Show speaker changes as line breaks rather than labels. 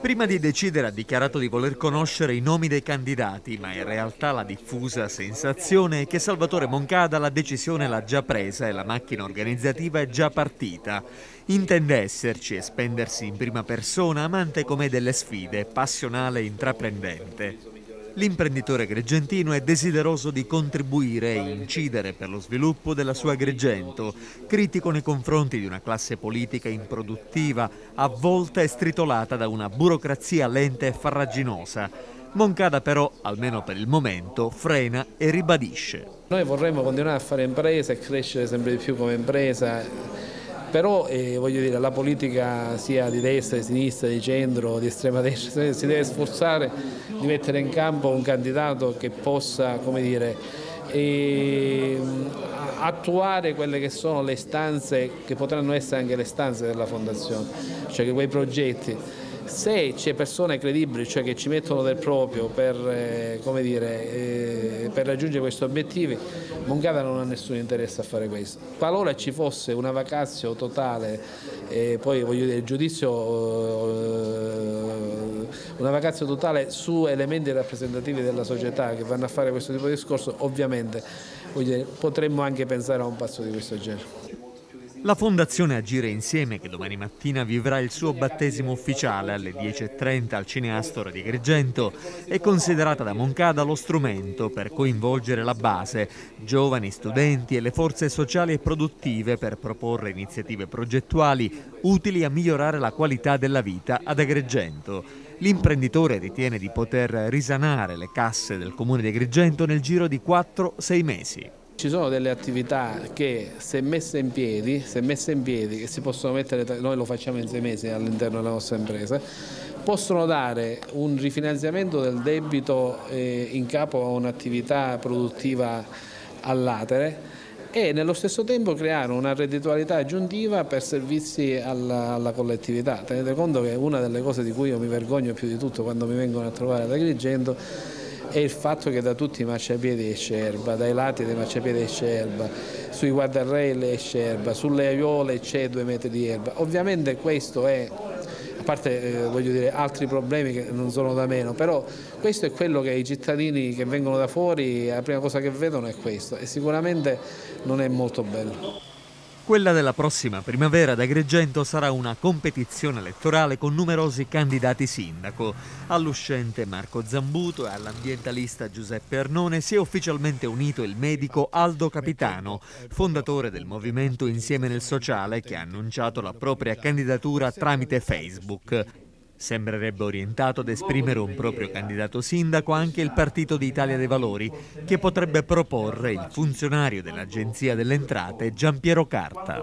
Prima di decidere ha dichiarato di voler conoscere i nomi dei candidati, ma in realtà la diffusa sensazione è che Salvatore Moncada la decisione l'ha già presa e la macchina organizzativa è già partita. Intende esserci e spendersi in prima persona, amante come delle sfide, passionale e intraprendente. L'imprenditore agrigentino è desideroso di contribuire e incidere per lo sviluppo della sua Agrigento, critico nei confronti di una classe politica improduttiva, avvolta e stritolata da una burocrazia lenta e farraginosa. Moncada però, almeno per il momento, frena e ribadisce.
Noi vorremmo continuare a fare impresa e crescere sempre di più come impresa. Però voglio dire, la politica sia di destra, di sinistra, di centro, di estrema destra, si deve sforzare di mettere in campo un candidato che possa, come dire, attuare quelle che sono le istanze, che potranno essere anche le istanze della Fondazione, cioè che quei progetti, se c'è persone credibili, cioè che ci mettono del proprio per, come dire, per raggiungere questi obiettivi, Moncada non ha nessun interesse a fare questo. Qualora ci fosse una vacatio totale, poi voglio dire, il giudizio, una vacatio totale su elementi rappresentativi della società che vanno a fare questo tipo di discorso, ovviamente voglio dire, potremmo anche pensare a un passo di questo genere.
La Fondazione Agire Insieme, che domani mattina vivrà il suo battesimo ufficiale alle 10:30 al Cineastora di Agrigento, è considerata da Moncada lo strumento per coinvolgere la base, giovani, studenti e le forze sociali e produttive per proporre iniziative progettuali utili a migliorare la qualità della vita ad Agrigento. L'imprenditore ritiene di poter risanare le casse del comune di Agrigento nel giro di 4-6 mesi.
Ci sono delle attività che se messe in piedi, che si possono mettere, noi lo facciamo in 6 mesi all'interno della nostra impresa, possono dare un rifinanziamento del debito in capo a un'attività produttiva all'atere e nello stesso tempo creare una redditualità aggiuntiva per servizi alla collettività. Tenete conto che una delle cose di cui io mi vergogno più di tutto quando mi vengono a trovare ad Agrigento è il fatto che da tutti i marciapiedi esce erba, dai lati dei marciapiedi esce erba, sui guardrail esce erba, sulle aiuole c'è 2 metri di erba. Ovviamente questo è, a parte voglio dire, altri problemi che non sono da meno, però questo è quello che i cittadini che vengono da fuori, la prima cosa che vedono è questo e sicuramente non è molto bello.
Quella della prossima primavera ad Agrigento sarà una competizione elettorale con numerosi candidati sindaco. All'uscente Marco Zambuto e all'ambientalista Giuseppe Arnone si è ufficialmente unito il medico Aldo Capitano, fondatore del movimento Insieme nel Sociale, che ha annunciato la propria candidatura tramite Facebook. Sembrerebbe orientato ad esprimere un proprio candidato sindaco anche il Partito di Italia dei Valori, che potrebbe proporre il funzionario dell'Agenzia delle Entrate Giampiero Carta.